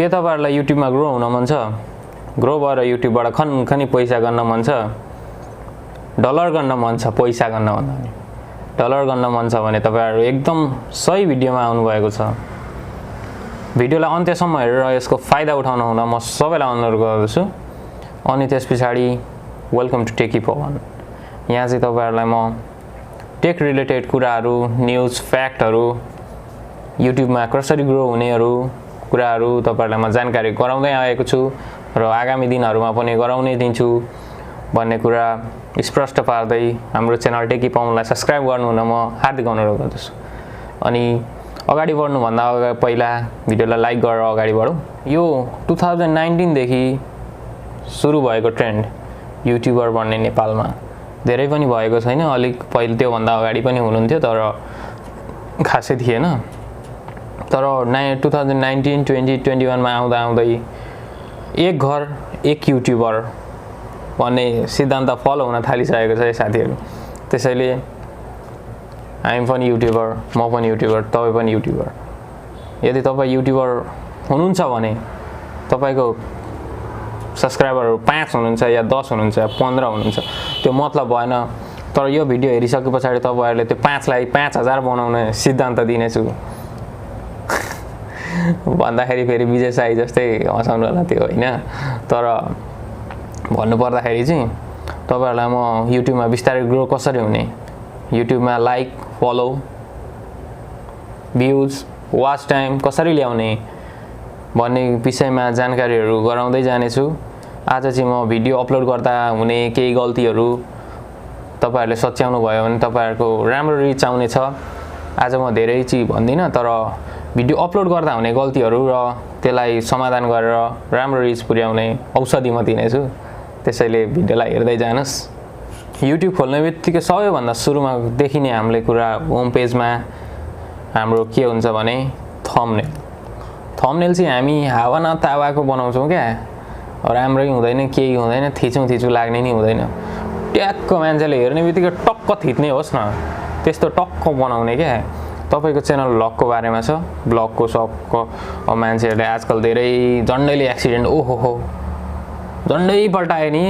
के तपाईहरुलाई युट्युबमा ग्रो हुन मन छ ग्रो भएर युट्युबबाट खनखनी पैसा गर्न मन छ डलर गर्न मन छ पैसा गर्न भन्दा नि डलर गर्न मन छ भने तपाईहरु एकदम सही भिडियोमा आउनु भएको छ भिडियोलाई अन्त्यसम्म हेरेर यसको फाइदा उठाउन हुन म सबैलाई अनुरोध गर्दछु अनि त्यसपछि वेलकम टु टेकी पवन यहाँ चाहिँ तपाईहरुलाई म टेक रिलेटेड कुराहरु न्यूज फ्याक्टहरु युट्युबमा कसरी ग्रो हुनेहरु कुराहरु तपाईहरुलाई म जानकारी गराउँदै आएको छु र आगामी दिनहरुमा पनि गराउने दिन्छु भन्ने कुरा स्पष्ट पार्दै हाम्रो च्यानल टेकी पवनलाई सब्स्क्राइब गर्नु हुन म हार्दिक अनुरोध गर्दछु अनि अगाडि बढ्नु भन्दा पहिला भिडियोलाई लाइक गरेर अगाडि बढौं यो 2019 देखि सुरु भएको ट्रेन्ड युट्युबर बन्ने नेपालमा धेरै पनि भएको छैन अलिक पहिले त्यो भन्दा अगाडि पनि हुनुहुन्थ्यो तर खासै थिएन तर 2019 2021 मा आउँदा आउँदै एक घर एक युट्युबर भन्ने सिद्धान्त फलो हुन थालिसकेको छ साथीहरु त्यसैले हामी पनि युट्युबर म पनि युट्युबर तपाई पनि युट्युबर यदि तपाई युट्युबर हुनुहुन्छ भने तपाईको सब्स्क्राइबरहरु 5 हुनुहुन्छ या 10 हुनुहुन्छ या 15 हुनुहुन्छ त्यो मतलब भएन तर यो भिडियो हेरिसकेपछि तपाईहरुले त्यो 5 लाई 5000 बनाउने सिद्धान्त दिनेछु भन्दाखेरि फेरि विजय साई जस्तै हसाउनु होला त्यो हैन तर भन्नु पर्दाखेरि चाहिँ तपाईहरुलाई म युट्युबमा विस्तारै ग्रो कसरी हुने युट्युबमा like follow views watch time कसरी ल्याउने भन्ने विषयमा जानकारीहरु गराउँदै जानेछु आज चाहिँ म भिडियो अपलोड गर्दा हुने केही गल्तीहरु तपाईहरुले सच्याउनु भयो भने तपाईहरुको राम्रो रिच आउने छ आज म धेरै चाहिँ भन्दिन तर भिडियो अपलोड गर्दा हुने गल्तीहरु र त्यसलाई समाधान गरेर राम्रो रिच पुर्याउने औषधि म दिनेछु त्यसैले भिडियोलाई हेर्दै जानुस् युट्युब खोल्नेबित्तिकै सबैभन्दा सुरुमा देखिने हामीले कुरा होम पेजमा हाम्रो के हुन्छ भने थम्बनेल थम्बनेल चाहिँ हामी हावा नतावाको बनाउँछौं क्या राम्रै हुँदैन केही हुँदैन थिचौं लाग्ने नि हुँदैन ट्याक्क मान्छेले हेर्नेबित्तिकै टक्क थिच्ने होस् न त्यस्तो टक्क बनाउने क्या तपाईको च्यानल ब्लगको बारेमा छ ब्लगको सबको मान्छेहरुले आजकल धेरै झन्डैले एक्सिडेन्ट ओहो झन्डै पल्टाए नि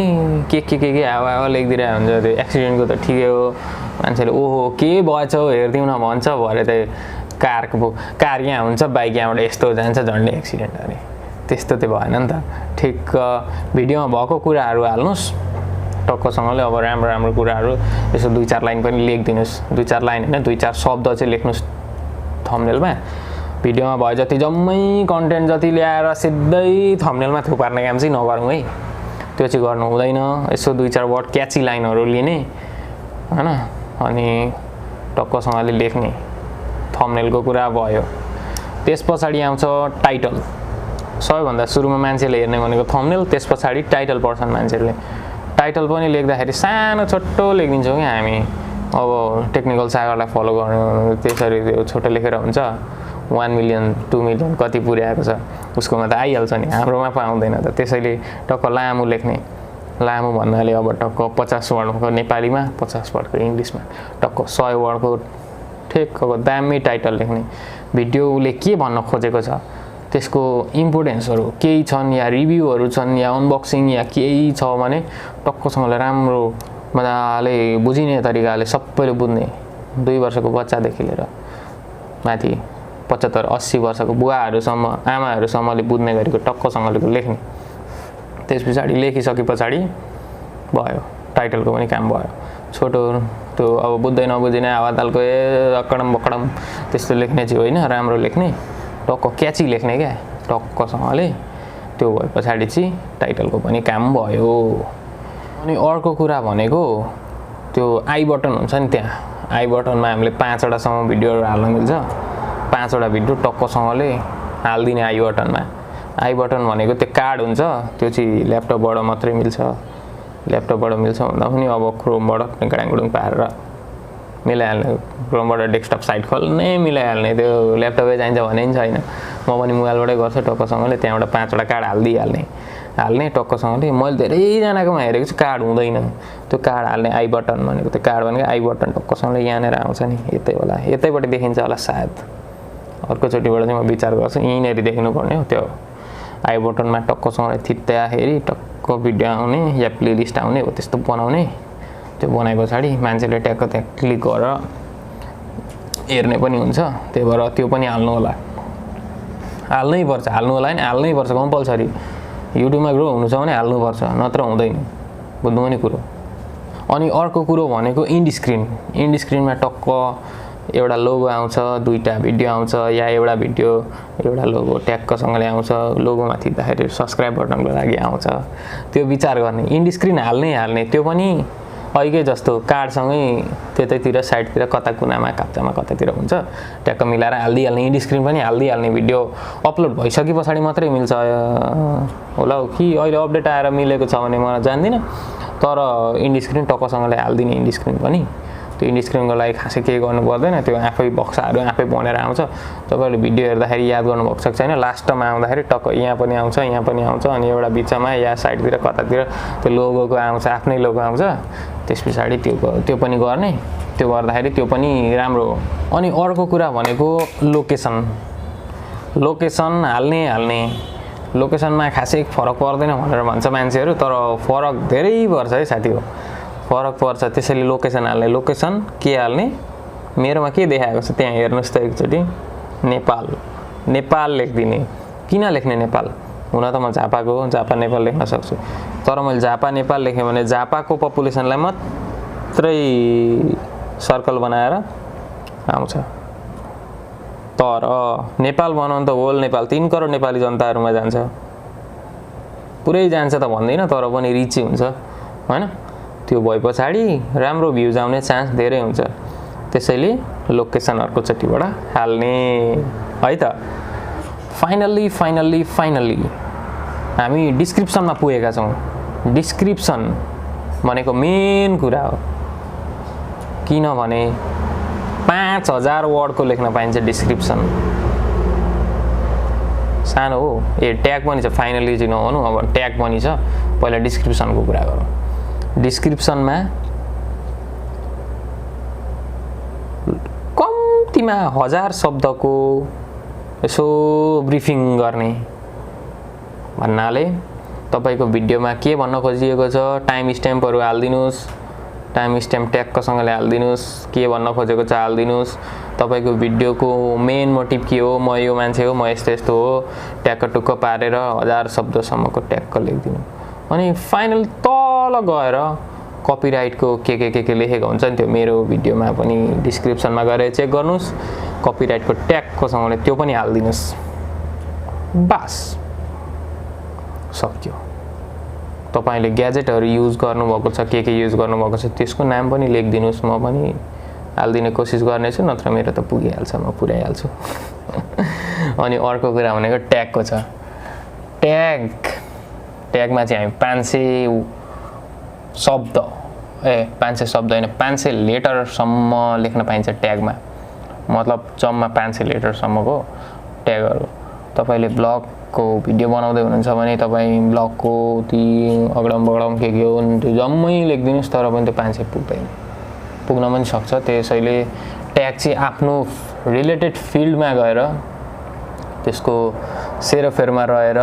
के हावा लेखिदिरा हुन्छ त्यो एक्सिडेन्टको त ठिकै हो मान्छेले ओहो के भएछ हेर्दिउ न भन्छ भरे त कार यहाँ हुन्छ बाइक यहाँबाट यस्तो जान्छ झन्डै एक्सिडेन्ट अरे त्यस्तो त भएन नि त ठिक भिडियोमा भएको कुराहरु हाल्नुस् टक्कसँगले अब राम्रो कुराहरु यसो 2-4 लाइन पनि लेखिदिनुस् 2-4 लाइन हैन 2-4 शब्द चाहिँ लेख्नुस् थम्बनेलमा भिडियोमा भए जति जम्मै कन्टेन्ट जति ल्याएर सिधै थम्बनेलमा थुपार्ने काम चाहिँ नगरौँ है त्यो चाहिँ गर्नु हुँदैन यसो 2-4 वर्ड क्याची लाइनहरु लिने हैन अनि टक्कसँगले लेख्ने थम्बनेलको कुरा भयो त्यसपछि आउँछ टाइटल सबैभन्दा सुरुमा मान्छेले हेर्ने भनेको थम्बनेल त्यसपछि टाइटल पर्छन् मान्छेले टाइटल पनि लेख्दाखेरि सानो छोटो लेखिदिन्छौं के हामी अब टेक्निकल सागरलाई फलो गर्नु त्यसरी त्यो छोटो लेखेर हुन्छ 1 मिलियन 2 मिलियन कति पुर्याएको छ उसकोमा त आइहाल्छ नि हाम्रोमा पाउँदैन त त्यसैले टक्क लामो लेख्ने लामो भन्नाले अब टक्क 50 वर्डको नेपालीमा 50 वर्डको इंग्लिशमा टक्क 100 वर्डको ठेक्कको दामी टाइटल लेख्ने भिडियोले के भन्न खोजेको छ त्यसको इम्पोर्टेन्सहरु केही छन् या रिभ्यूहरु छन् या अनबक्सिङ या केही छ भने टक्कसँगले राम्रो मजाले बुझिने तरिकाले सबैले बुझ्ने 2 वर्षको बच्चादेखि लिएर माथि 75-80 वर्षको बुवाहरुसम्म आमाहरुसम्मले बुझ्ने गरेको टक्कसँगले लेख्ने त्यसपछि लेखिसकेपछि भयो टाइटलको पनि काम भयो छोटो त्यो अब बुझ्दै नबुझिने आवाजलको अकडम बकडम त्यस्तो लेख्ने चाहिँ होइन राम्रो लेख्ने टक्क क्याची लेख्ने क्या टक्कसँगले त्यो भएपछि चाहिँ टाइटलको पनि काम भयो अनि अर्को कुरा भनेको त्यो आई बटन हुन्छ नि त्यहाँ आई बटनमा हामीले 5 वटा सम्म भिडियोहरु हाल्न मिल्छ 5 वटा भिडियो टक्कसँगले हाल्दिने आई बटनमा आई बटन भनेको त्यो कार्ड हुन्छ त्यो चाहिँ ल्यापटपबाट मात्रै मिल्छ ल्यापटपबाट मिल्छ भन्दा पनि अब क्रोमबाट टेङ्गडाङडुङ पारेर मिलाइहाल्ने क्रोमबाट डेस्कटप साइट खोल्ने मिलाइहाल्ने त्यो ल्यापटपै चाहिन्छ भन्ने नि छैन म पनि मोबाइलबाटै गर्छु टक्कसँगले त्यहाँबाट 5 वटा कार्ड हाल्ने टक्कसँगले मैले धेरै जनाकोमा हेरेको छु कार्ड हुँदैन त्यो कार्ड हाल्ने आई बटन भनेको त्यो कार्ड भनेको आई बटन टक्कसँगले यहाँनेर आउँछ नि यतै होला यतैबाट देखिन्छ होला सायद अर्को चोटीबाट चाहिँ म विचार गर्छु यिनेरी देखिनु पर्ने हो त्यो आई बटनमा टक्कसँगले थित्दाखेरि टक्क भिडियो आउने या प्लेलिस्ट आउने हो त्यस्तो बनाउने। त्यो बनाए पछाडि मान्छेले ट्याक्क त्यहाँ क्लिक गरेर हेर्ने पनि हुन्छ। त्यही भएर त्यो पनि हाल्नु होला, हाल्नै पर्छ, हाल्नु होला नि, हाल्नै पर्छ कम्पलसरी। युट्युबमा ग्रो हुनु छ भने हाल्नु पर्छ, नत्र हुँदैन। बुझ्नु नि कुरो। अनि अर्को कुरो भनेको इन्ड स्क्रिनमा टक्क एउटा लोगो आउँछ, दुईटा भिडियो आउँछ या एउटा भिडियो एउटा लोगो ट्याक्कसँगले आउँछ। लोगोमा थिच्दाखेरि सब्स्क्राइब बटनको लागि आउँछ। त्यो विचार गर्ने, इन्ड स्क्रिन हाल्ने त्यो पनि अहिले जस्तो कार्डसँगै त्यतैतिर साइडतिर कता कुनामा काप्चामा कतातिर हुन्छ ट्याक्क मिलाएर हाल्दिहाल्ने। इन्ड स्क्रिन पनि हाल्दिहाल्ने। भिडियो अपलोड भइसके पछाडि मात्रै मिल्छ होला कि अहिले अपडेट आएर मिलेको छ भने म जान्दिनँ। तर इन्ड स्क्रिन टक्कसँगले हालिदिने। इन्ड स्क्रिन पनि त्यो इन्ड स्क्रिनको लागि खासै केही गर्नु पर्दैन, त्यो आफै बक्साहरू आफै बनेर आउँछ। तपाईँहरूले भिडियो हेर्दाखेरि याद गर्नुभएको छ छैन, लास्टमा आउँदाखेरि टक्क यहाँ पनि आउँछ, यहाँ पनि आउँछ, अनि एउटा बिचमा या साइडतिर कतातिर त्यो लोगोको आउँछ, आफ्नै लोगो आउँछ। त्यस पछाडि त्यो पनि गर्ने। त्यो गर्दाखेरि त्यो पनि राम्रो हो। अनि अर्को कुरा भनेको लोकेसन हाल्ने। लोकेसनमा खासै फरक पर्दैन भनेर भन्छ मान्छेहरू, तर फरक धेरै पर्छ है साथी हो, फरक पर्छ। त्यसैले लोकेसन हाल्ने। लोकेसन के हाल्ने, मेरोमा के देखाएको छ त्यहाँ हेर्नुहोस् त एकचोटि। नेपाल लेखिदिने। किन लेख्ने नेपाल? हुन त म झापाको हो, झापा नेपाल लेख्न सक्छु, तर मैले झापा नेपाल लेखेँ भने झापाको पपुलेसनलाई मात्रै सर्कल बनाएर आउँछ। तर नेपाल बनाउनु त होल नेपाल 3 करोड नेपाली जनताहरूमा जान्छ। पुरै जान्छ त भन्दैन, तर पनि रिच हुन्छ हैन। त्यो भए पछाडि राम्रो भ्युज आउने चान्स धेरै हुन्छ। त्यसैले लोकेसन अर्कोचोटिबाट हाल्ने है त। फाइनल्ली हामी डिस्क्रिप्सनमा पुगेका छौँ। डिस्क्रिप्सन भनेको मेन कुरा हो, किनभने 5000 वर्डको लेख्न पाइन्छ डिस्क्रिप्सन। सानो हो। ट्याग पनि छ, फाइनली चाहिँ नभनौँ, अब ट्याग पनि छ। पहिला डिस्क्रिप्सनको कुरा गरौँ। डिस्क्रिप्सनमा कम्तीमा 1000 शब्दको यसो ब्रिफिङ गर्ने भन्नाले तपाईँको भिडियोमा के भन्न खोजिएको छ, टाइम स्ट्याम्पहरू हालिदिनुहोस्, टाइम स्ट्याम्प ट्याक्कसँगले हालिदिनुहोस्, के भन्न खोजेको छ हालिदिनुहोस्, तपाईँको भिडियोको मेन मोटिभ के हो, म यो मान्छे हो, म यस्तो हो, ट्याक्क टुक्क पारेर 1000 शब्दसम्मको ट्याक्क लेखिदिनु। अनि फाइनल तल गएर कपिराइटको के लेखेको हुन्छ नि, त्यो मेरो भिडियोमा पनि डिस्क्रिप्सनमा गएर चेक गर्नुहोस्। कपिराइटको ट्यागकोसँगले त्यो पनि हालिदिनुहोस्। बास सक्यो। तपाईँले ग्याजेटहरू युज गर्नुभएको छ, के युज गर्नुभएको छ त्यसको नाम पनि लेखिदिनुहोस्। म पनि हालिदिने कोसिस गर्नेछु, नत्र मेरो त पुगिहाल्छ, म पुर्याइहाल्छु। अनि अर्को कुरा भनेको ट्यागको छ। ट्यागमा चाहिँ हामी 500 शब्द 500 लेटरसम्म लेख्न पाइन्छ ट्यागमा। मतलब जम्मा 500 लेटरसम्मको ट्यागहरू। तपाईँले ब्लगको भिडियो बनाउँदै हुनुहुन्छ भने तपाईँ ब्लगको ती अगडम बगडम के हो त्यो जम्मै लेखिदिनुहोस्, तर पनि त्यो 500 पुग्दैन, पुग्न पनि सक्छ। त्यसैले ट्याग चाहिँ आफ्नो रिलेटेड फिल्डमा गएर त्यसको सेरोफेरमा रहेर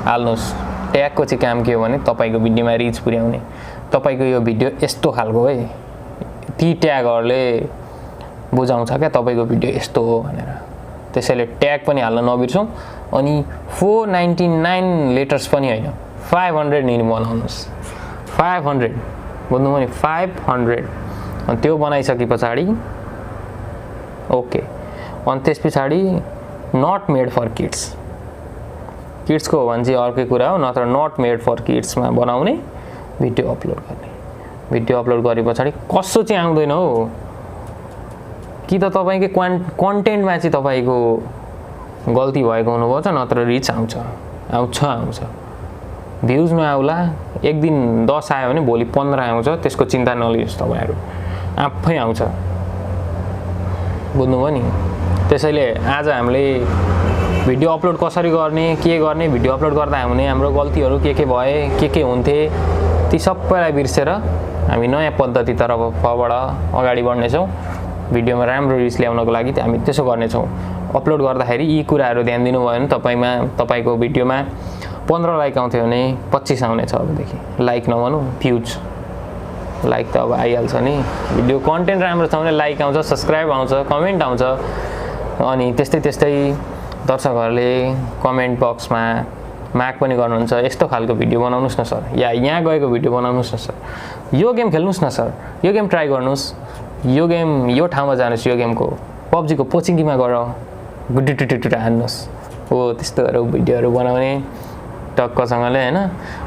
हाल्नुहोस्। ट्यागको चाहिँ काम के हो भने तपाईँको भिडियोमा रिच पुर्याउने। तपाईँको यो भिडियो यस्तो खालको है, ती ट्यागहरूले बुझाउँछ क्या तपाईँको भिडियो यस्तो हो भनेर। त्यसैले ट्याग पनि हाल्न नबिर्सौँ। अनि 499 लेटर्स पनि होइन, 500 नि बनाउनुहोस्। 500 बुझ्नु भने 500। अनि त्यो बनाइसके पछाडि ओके। अनि त्यस पछाडि नट मेड फर किड्सको हो भने चाहिँ अर्कै कुरा हो, नत्र नट मेड फर किड्समा बनाउने, भिडियो अपलोड गर्ने। भिडियो अपलोड गरे पछाडि कसो चाहिँ आउँदैन हो, कि त तपाईँकै कन्टेन्टमा चाहिँ तपाईँको गल्ती भएको हुनुपर्छ, नत्र रिच आउँछ। भ्युज नआउला, एक दिन 10 आयो भने भोलि 15 आउँछ, त्यसको चिन्ता नलिनुहोस्, तपाईँहरू आफै आउँछ। बुझ्नुभयो नि। त्यसैले आज हामीले भिडियो अपलोड कसरी गर्ने, के गर्ने, भिडियो अपलोड गर्दा हुने हाम्रो गल्तीहरू के भए, के हुन्थे, ती सबैलाई बिर्सेर हामी नयाँ पद्धतितर्फबाट अगाडि बढ्नेछौँ। भिडियोमा राम्रो रिच ल्याउनको लागि हामी त्यसो गर्नेछौँ। अपलोड गर्दाखेरि यी कुराहरू ध्यान दिनुभयो भने तपाईको भिडियोमा 15 लाइक आउँथ्यो भने 25 आउनेछ अबदेखि। लाइक नभनौँ, भ्युज। लाइक त अब आइहाल्छ नि। भिडियो कन्टेन्ट राम्रो छ भने लाइक आउँछ, सब्सक्राइब आउँछ, कमेन्ट आउँछ। अनि त्यस्तै दर्शकहरूले कमेन्ट बक्समा माग पनि गर्नुहुन्छ, यस्तो खालको भिडियो बनाउनुस् न सर, या यहाँ गएको भिडियो बनाउनुस् न सर, यो गेम खेल्नुस् न सर, यो गेम ट्राई गर्नुस्, यो गेम यो ठाउँमा जानुस्, यो गेमको पब्जीको पोचिङमा गएर गुड्डुटुटुटु हान्नुस् हो। त्यस्तोहरू भिडियोहरू बनाउने टक्कसँगले होइन।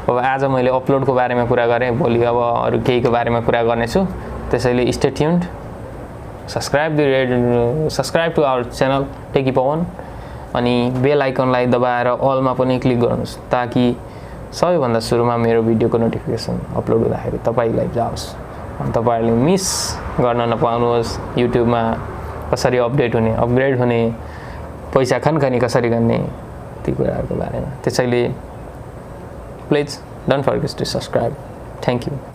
अब आज मैले अपलोडको बारेमा कुरा गरेँ, भोलि अब अरू केहीको बारेमा कुरा गर्नेछु। त्यसैले stay tuned, subscribe to our channel Techie Pawan, अनि बेल आइकनलाई दबाएर अलमा पनि क्लिक गर्नुहोस् ताकि सबैभन्दा सुरुमा मेरो भिडियोको नोटिफिकेसन अपलोड हुँदाखेरि तपाईँलाई जाओस्, अनि तपाईँहरूले मिस गर्न नपाउनुहोस्। युट्युबमा कसरी अपग्रेड हुने, पैसा खनखनी कसरी गर्ने, ती कुराहरूको बारेमा। त्यसैले please don't forget to subscribe. Thank you.